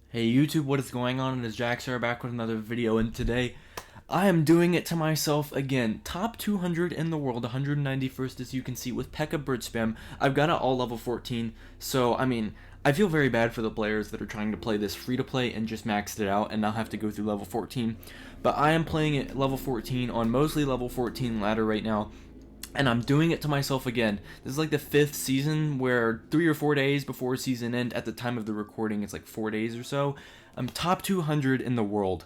Hey YouTube, what is going on? It is Jaxer back with another video, and today I am doing it to myself again. Top 200 in the world, 191st as you can see with PEKKA BRIDGESPAM. I've got it all level 14, so I feel very bad for the players that are trying to play this free to play and just maxed it out and now have to go through level 14. But I am playing it level 14 on mostly level 14 ladder right now. And I'm doing it to myself again. This is like the 5th season where 3 or 4 days before season end, at the time of the recording, it's like 4 days or so, I'm top 200 in the world.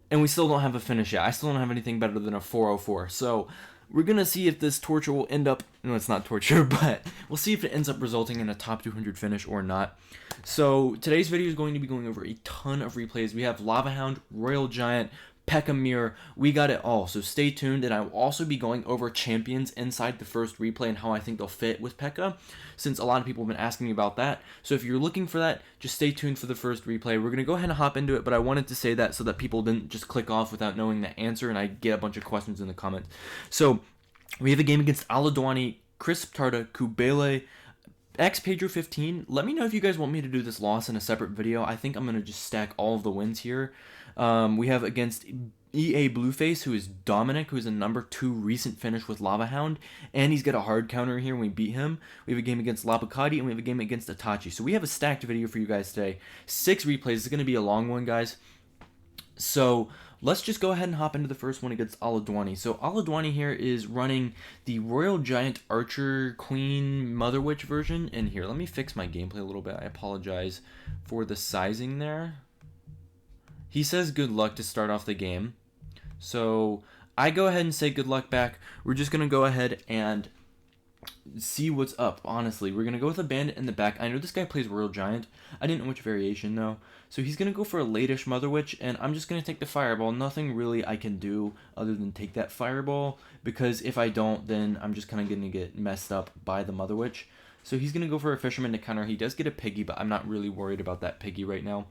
And we still don't have a finish yet. I still don't have anything better than a 404. So we're going to see if this torture will end up, no, it's not torture, but we'll see if it ends up resulting in a top 200 finish or not. So today's video is going to be going over a ton of replays. We have Lava Hound, Royal Giant, PEKKA Mirror, we got it all, so stay tuned. And I will also be going over champions inside the first replay and how I think they'll fit with PEKKA, since a lot of people have been asking me about that. So if you're looking for that, just stay tuned for the first replay. We're going to go ahead and hop into it, but I wanted to say that so that people didn't just click off without knowing the answer and I get a bunch of questions in the comments. So we have a game against Aladinwani, Crisp Tarta, Kubele, X Pedro 15. Let me know if you guys want me to do this loss in a separate video. I think I'm going to just stack all of the wins here. We have against EA Blueface, who is Dominic, who is a number 2 recent finish with Lava Hound, and he's got a hard counter here when we beat him. We have a game against Lapacati, and we have a game against Itachi. So we have a stacked video for you guys today. 6 replays. This is going to be a long one, guys. So let's just go ahead and hop into the first one against Aladinwani. So Aladinwani here is running the Royal Giant Archer Queen Mother Witch version. And here, let me fix my gameplay a little bit. I apologize for the sizing there. He says good luck to start off the game. So I go ahead and say good luck back. We're just going to go ahead and see what's up, honestly. We're going to go with a bandit in the back. I know this guy plays Royal Giant. I didn't know which variation, though. So he's going to go for a late-ish Mother Witch, and I'm just going to take the Fireball. Nothing really I can do other than take that Fireball, because if I don't, then I'm just kind of going to get messed up by the Mother Witch. So he's going to go for a Fisherman to counter. He does get a Piggy, but I'm not really worried about that Piggy right now.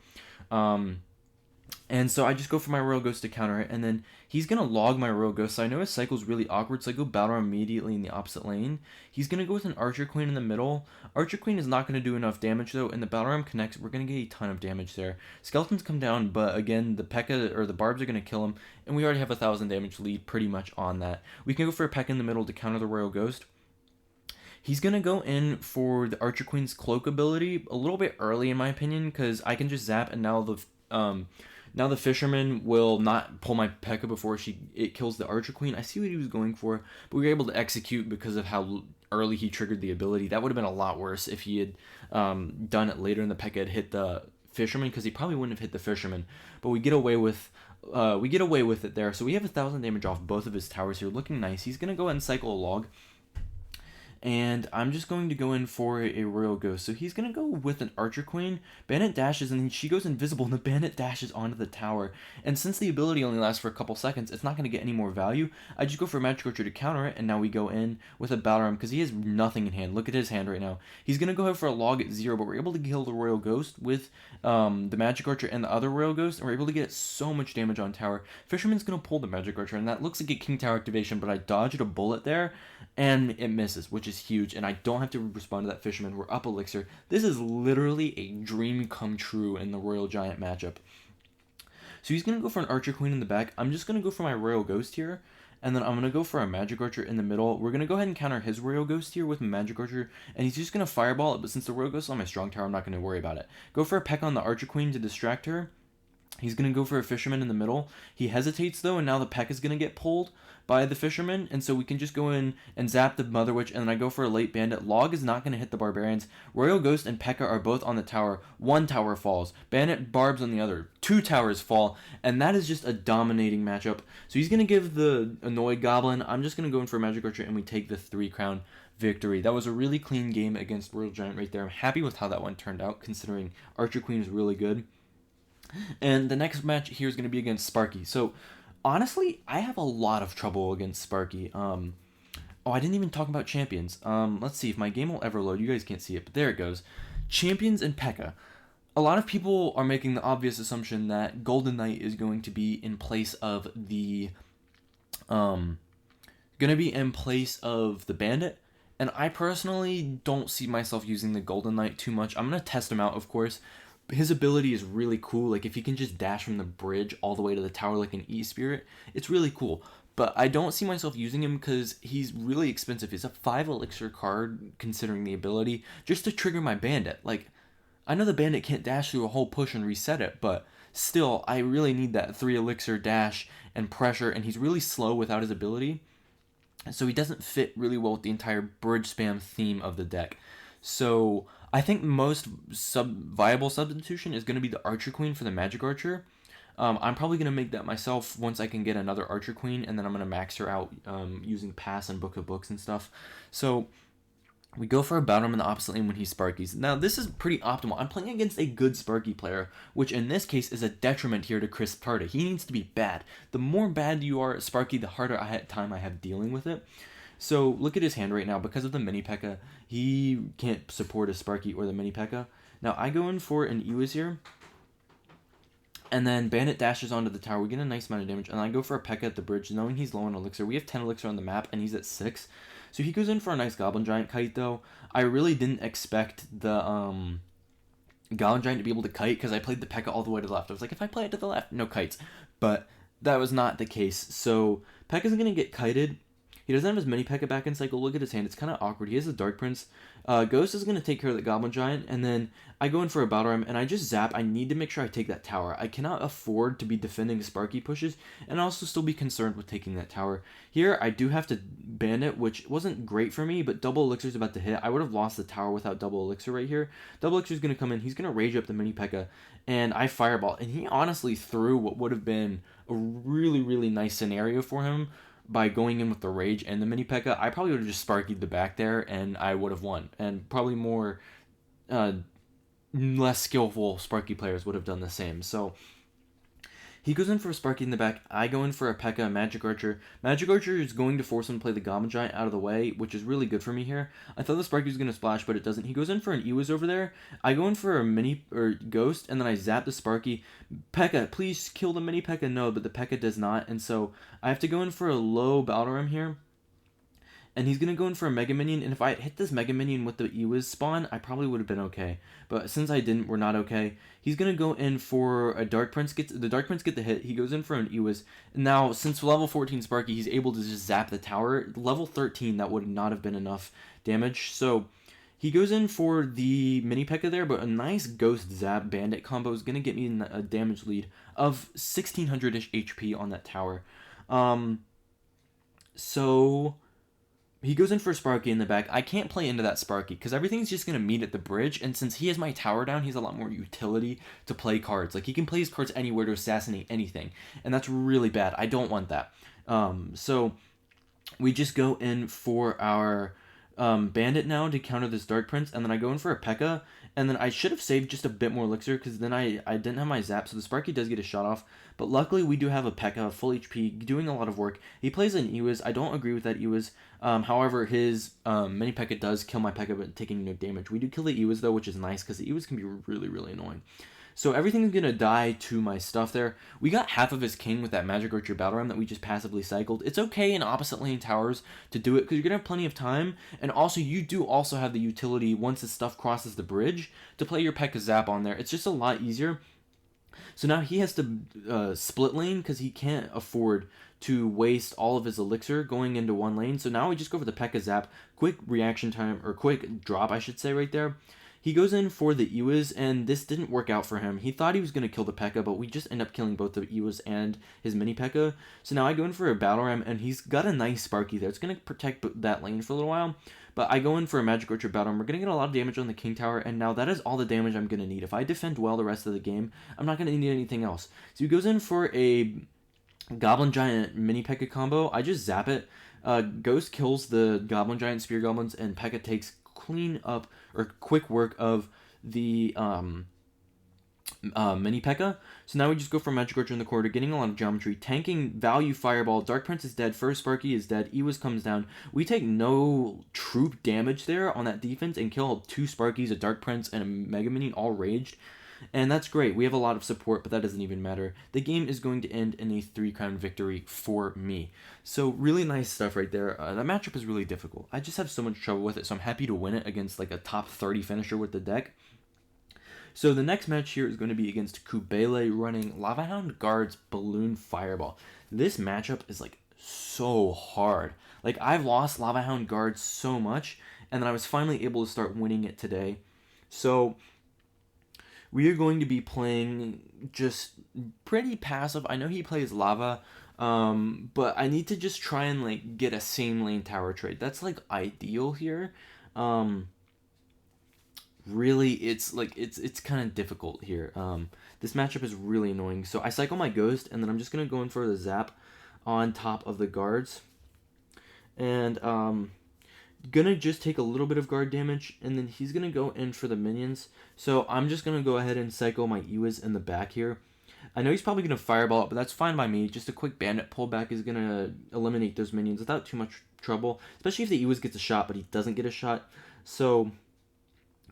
And so I just go for my Royal Ghost to counter it, and then he's going to log my Royal Ghost. So I know his cycle is really awkward, so I go Battle Ram immediately in the opposite lane. He's going to go with an Archer Queen in the middle. Archer Queen is not going to do enough damage, though, and the Battle Ram connects. We're going to get a ton of damage there. Skeletons come down, but again, the P.E.K.K.A. or the Barbs are going to kill him, and we already have 1,000 damage lead pretty much on that. We can go for a P.E.K.K.A. in the middle to counter the Royal Ghost. He's going to go in for the Archer Queen's Cloak ability a little bit early, in my opinion, because I can just zap, and now the Fisherman will not pull my P.E.K.K.A. before it kills the Archer Queen. I see what he was going for, but we were able to execute because of how early he triggered the ability. That would have been a lot worse if he had done it later and the P.E.K.K.A. had hit the Fisherman, because he probably wouldn't have hit the Fisherman. But we get away with it there. So we have 1,000 damage off both of his towers here, looking nice. He's gonna go ahead and cycle a log. And I'm just going to go in for a Royal Ghost. So he's going to go with an Archer Queen. Bandit dashes, and she goes invisible, and the Bandit dashes onto the tower. And since the ability only lasts for a couple seconds, it's not going to get any more value. I just go for a Magic Archer to counter it, and now we go in with a Battle Ram, because he has nothing in hand. Look at his hand right now. He's going to go ahead for a log at 0, but we're able to kill the Royal Ghost with the Magic Archer and the other Royal Ghost, and we're able to get so much damage on tower. Fisherman's going to pull the Magic Archer, and that looks like a King Tower activation, but I dodged a bullet there, and it misses, which is huge, and I don't have to respond to that Fisherman. We're up Elixir. This is literally a dream come true in the Royal Giant matchup. So he's going to go for an Archer Queen in the back. I'm just going to go for my Royal Ghost here, and then I'm going to go for a Magic Archer in the middle. We're going to go ahead and counter his Royal Ghost here with a Magic Archer, and he's just going to Fireball it, but since the Royal Ghost is on my strong tower, I'm not going to worry about it. Go for a Peck on the Archer Queen to distract her. He's going to go for a Fisherman in the middle. He hesitates, though, and now the P.E.K.K.A. is going to get pulled by the Fisherman, and so we can just go in and zap the Mother Witch, and then I go for a late Bandit. Log is not going to hit the Barbarians. Royal Ghost and P.E.K.K.A. are both on the tower. 1 tower falls. Bandit, Barbs on the other. 2 towers fall, and that is just a dominating matchup. So he's going to give the Annoyed Goblin. I'm just going to go in for a Magic Archer, and we take the 3-crown victory. That was a really clean game against Royal Giant right there. I'm happy with how that one turned out, considering Archer Queen is really good. And the next match here is going to be against Sparky. So, honestly, I have a lot of trouble against Sparky. Oh, I didn't even talk about champions. Let's see if my game will ever load. You guys can't see it, but there it goes. Champions and P.E.K.K.A. A lot of people are making the obvious assumption that Golden Knight is going to be in place of the Bandit. And I personally don't see myself using the Golden Knight too much. I'm going to test him out, of course. his ability is really cool. Like, if he can just dash from the bridge all the way to the tower like an E-Spirit, it's really cool. But I don't see myself using him because he's really expensive. He's a 5 elixir card, considering the ability, just to trigger my bandit. Like, I know the bandit can't dash through a whole push and reset it, but still, I really need that 3 elixir dash and pressure, and he's really slow without his ability. So he doesn't fit really well with the entire bridge spam theme of the deck. So I think most viable substitution is going to be the Archer Queen for the Magic Archer. I'm probably going to make that myself once I can get another Archer Queen, and then I'm going to max her out using Pass and Book of Books and stuff. So we go for a battle in the opposite lane when he Sparkies. Now, this is pretty optimal. I'm playing against a good Sparky player, which in this case is a detriment here to Chris Tarta. He needs to be bad. The more bad you are at Sparky, the harder time I have dealing with it. So, look at his hand right now. Because of the mini P.E.K.K.A, he can't support a Sparky or the mini P.E.K.K.A. Now, I go in for an Ewis here. And then Bandit dashes onto the tower. We get a nice amount of damage. And I go for a P.E.K.K.A at the bridge, knowing he's low on elixir. We have 10 elixir on the map, and he's at 6. So he goes in for a nice Goblin Giant kite, though. I really didn't expect the Goblin Giant to be able to kite, because I played the P.E.K.K.A all the way to the left. I was like, if I play it to the left, no kites. But that was not the case. So P.E.K.K.A's going to get kited. He doesn't have his mini P.E.K.K.A back in cycle. Look at his hand. It's kind of awkward. He has a Dark Prince. Ghost is going to take care of the Goblin Giant, and then I go in for a Battle Ram, and I just zap. I need to make sure I take that tower. I cannot afford to be defending Sparky pushes, and also still be concerned with taking that tower. Here, I do have to Bandit, which wasn't great for me, but double elixir is about to hit. I would have lost the tower without double elixir right here. Double elixir is going to come in. He's going to rage up the mini P.E.K.K.A, and I Fireball, and he honestly threw what would have been a really, really nice scenario for him by going in with the Rage and the mini P.E.K.K.A. I probably would have just Sparkied the back there, and I would have won. And probably more less skillful Sparky players would have done the same. So he goes in for a Sparky in the back. I go in for a P.E.K.K.A Magic Archer. Magic Archer is going to force him to play the Goblin Giant out of the way, which is really good for me here. I thought the Sparky was going to splash, but it doesn't. He goes in for an Ewis over there. I go in for a mini or Ghost, and then I zap the Sparky. P.E.K.K.A, please kill the mini P.E.K.K.A. No, but the P.E.K.K.A does not, and so I have to go in for a low Battle Ram here. And he's going to go in for a Mega Minion, and if I hit this Mega Minion with the Ewis spawn, I probably would have been okay. But since I didn't, we're not okay. He's going to go in for a Dark Prince. The Dark Prince get the hit. He goes in for an Ewis. Now, since level 14 Sparky, he's able to just zap the tower. Level 13, that would not have been enough damage. So he goes in for the mini P.E.K.K.A there, but a nice Ghost Zap Bandit combo is going to get me a damage lead of 1600-ish HP on that tower. So he goes in for Sparky in the back. I can't play into that Sparky because everything's just going to meet at the bridge. And since he has my tower down, he's a lot more utility to play cards. Like, he can play his cards anywhere to assassinate anything. And that's really bad. I don't want that. So we just go in for our Bandit now to counter this Dark Prince. And then I go in for a P.E.K.K.A. And then I should have saved just a bit more elixir because then I didn't have my zap. So the Sparky does get a shot off. But luckily we do have a P.E.K.K.A, full HP, doing a lot of work. He plays an Ewis. I don't agree with that Ewis. However, his mini P.E.K.K.A does kill my P.E.K.K.A but taking no damage. We do kill the Ewis though, which is nice because the Ewis can be really, really annoying. So everything's going to die to my stuff there. We got half of his king with that Magic Archer Battle Ram that we just passively cycled. It's okay in opposite lane towers to do it because you're going to have plenty of time. And also, you do also have the utility once his stuff crosses the bridge to play your P.E.K.K.A Zap on there. It's just a lot easier. So now he has to split lane because he can't afford to waste all of his elixir going into one lane. So now we just go for the P.E.K.K.A Zap. Quick reaction time, or quick drop, I should say, right there. He goes in for the Ewis, and this didn't work out for him. He thought he was going to kill the P.E.K.K.A, but we just end up killing both the Ewis and his mini P.E.K.K.A. So now I go in for a Battle Ram, and he's got a nice Sparky there. It's going to protect that lane for a little while, but I go in for a Magic Archer Battle Ram. We're going to get a lot of damage on the King Tower, and now that is all the damage I'm going to need. If I defend well the rest of the game, I'm not going to need anything else. So he goes in for a Goblin Giant mini P.E.K.K.A combo. I just zap it. Ghost kills the Goblin Giant Spear Goblins, and P.E.K.K.A takes clean up, or quick work of the mini P.E.K.K.A. So now we just go for Magic Archer in the corridor, getting a lot of geometry, tanking value Fireball. Dark Prince is dead. First Sparky is dead. Ewis comes down. We take no troop damage there on that defense and kill 2 Sparkies, a Dark Prince, and a Mega Minion all raged. And that's great. We have a lot of support, but that doesn't even matter. The game is going to end in a 3-crown victory for me. So really nice stuff right there. That matchup is really difficult. I just have so much trouble with it, so I'm happy to win it against like a top 30 finisher with the deck. So the next match here is going to be against Kubele running Lava Hound guards Balloon Fireball. This matchup is like so hard. Like I've lost Lava Hound guards so much, and then I was finally able to start winning it today. So we are going to be playing just pretty passive. I know he plays Lava, but I need to just try and like get a same lane tower trade. That's like ideal here. Really, it's kind of difficult here. This matchup is really annoying. So I cycle my Ghost, and then I'm just gonna go in for the Zap on top of the guards, and gonna just take a little bit of guard damage, and then he's gonna go in for the minions. So I'm just gonna go ahead and cycle my Ewas in the back here. I know he's probably gonna fireball it, but that's fine by me. Just a quick bandit pullback is gonna eliminate those minions without too much trouble, especially if the Ewas gets a shot, but he doesn't get a shot. So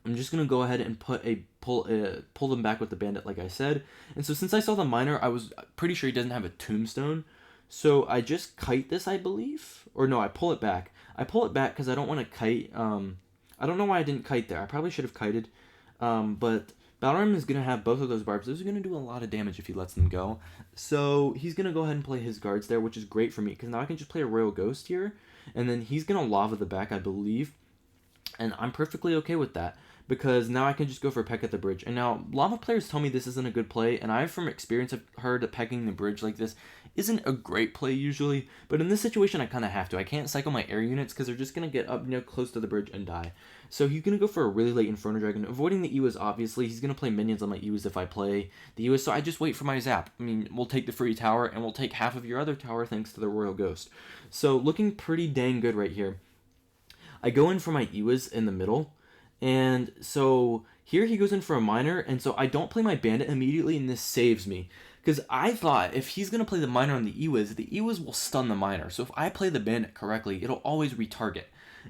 I'm just gonna go ahead and pull them back with the bandit, like I said. And so since I saw the miner, I was pretty sure he doesn't have a tombstone. So I just kite this, I believe, or no, I pull it back. I pull it back because I don't want to kite. I don't know why I didn't kite there. I probably should have kited. But Balram is gonna have both of those barbs. Those are gonna do a lot of damage if he lets them go. So he's gonna go ahead and play his guards there, which is great for me because now I can just play a Royal Ghost here, and then he's gonna lava the back, I believe, and I'm perfectly okay with that, because now I can just go for Peck at the bridge. And now, Lava players tell me this isn't a good play, and I, from experience, have heard that pecking the bridge like this isn't a great play usually, but in this situation, I kind of have to. I can't cycle my air units, because they're just going to get up close to the bridge and die. So he's going to go for a really late Inferno Dragon, avoiding the Ewas, obviously. He's going to play minions on my Ewas if I play the Ewas, so I just wait for my Zap. I mean, we'll take the free tower, and we'll take half of your other tower thanks to the Royal Ghost. So, looking pretty dang good right here. I go in for my Ewas in the middle, and so here he goes in for a miner, and so I don't play my bandit immediately, and this saves me. Because I thought if he's going to play the miner on the Ewas will stun the miner. So if I play the bandit correctly, it'll always retarget.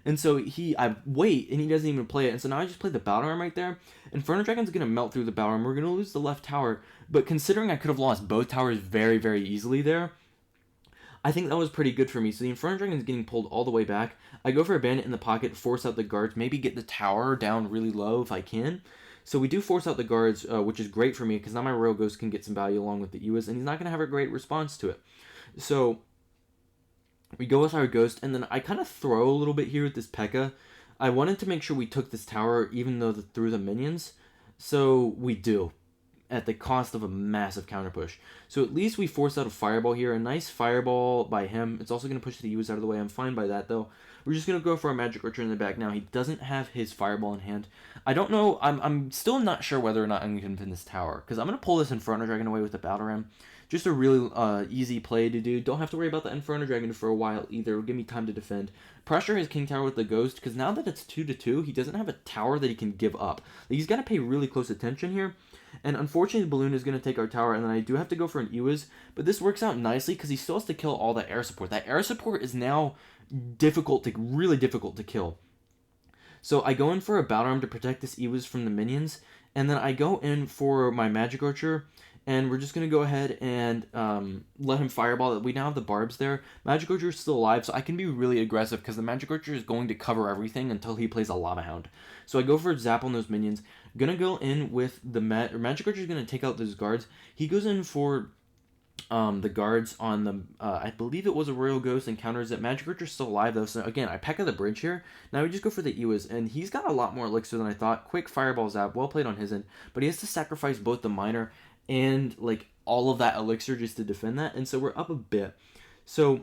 And so I wait, and he doesn't even play it. And so now I just play the Battle Ram right there. Inferno Dragon's going to melt through the Battle Ram. We're going to lose the left tower. But considering I could have lost both towers very, very easily there, I think that was pretty good for me. So the Inferno Dragon is getting pulled all the way back. I go for a bandit in the pocket, force out the guards, maybe get the tower down really low if I can. So we do force out the guards, which is great for me, because now my Royal Ghost can get some value along with the Ewas, and he's not going to have a great response to it. So we go with our Ghost, and then I kind of throw a little bit here with this P.E.K.K.A. I wanted to make sure we took this tower, even though through the minions. So we do, at the cost of a massive counter push. So at least we force out a fireball here. A nice fireball by him. It's also going to push the Ewas out of the way. I'm fine by that, though. We're just going to go for a Magic Archer in the back now. He doesn't have his fireball in hand. I don't know. I'm still not sure whether or not I'm going to pin this tower, because I'm going to pull this Inferno Dragon away with the Battle Ram. Just a really easy play to do. Don't have to worry about the Inferno Dragon for a while either. It'll give me time to defend. Pressure his King Tower with the Ghost, because now that it's 2-2, he doesn't have a tower that he can give up. Like, he's got to pay really close attention here. And unfortunately, the Balloon is going to take our tower, and then I do have to go for an Ewas. But this works out nicely, because he still has to kill all that air support. That air support is now really difficult to kill. So I go in for a Battle Ram to protect this Ewas from the minions, and then I go in for my Magic Archer, and we're just going to go ahead and let him fireball. We now have the barbs there. Magic Archer is still alive, so I can be really aggressive, because the Magic Archer is going to cover everything until he plays a Lava Hound. So I go for a Zap on those minions. Gonna go in with the Magic Archer is going to take out those guards. He goes in for the guards on the, I believe it was a Royal Ghost, and counters it. Magic Archer's still alive, though, so again, I P.E.K.K.A. the bridge here. Now we just go for the Ewas, and he's got a lot more elixir than I thought. Quick Fireball Zap, well played on his end, but he has to sacrifice both the Miner and, like, all of that elixir just to defend that, and so we're up a bit. So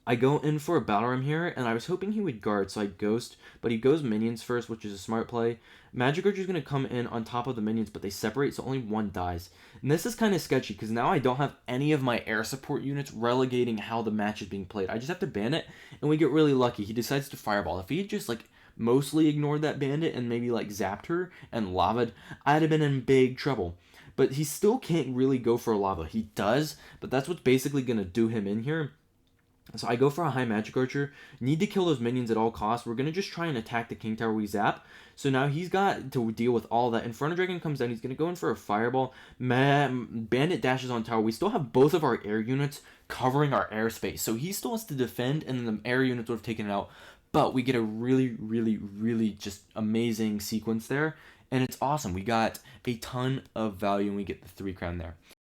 I go in for a Battle Ram here, and I was hoping he would guard, so I Ghost, but he goes minions first, which is a smart play. Magic Archer is going to come in on top of the minions, but they separate, so only one dies. And this is kind of sketchy, because now I don't have any of my air support units relegating how the match is being played. I just have to ban it, and we get really lucky. He decides to Fireball. If he had just, like, mostly ignored that bandit and maybe, like, zapped her and lava'd, I'd have been in big trouble. But he still can't really go for a lava. He does, but that's what's basically going to do him in here. So I go for a high Magic Archer. Need to kill those minions at all costs. We're going to just try and attack the King Tower we zap. So now he's got to deal with all that. Inferno Dragon comes down. He's going to go in for a Fireball. Bandit dashes on tower. We still have both of our air units covering our airspace. So he still has to defend, and then the air units would have taken it out. But we get a really, really, really just amazing sequence there. and it's awesome. We got a ton of value and we get the 3 crown there.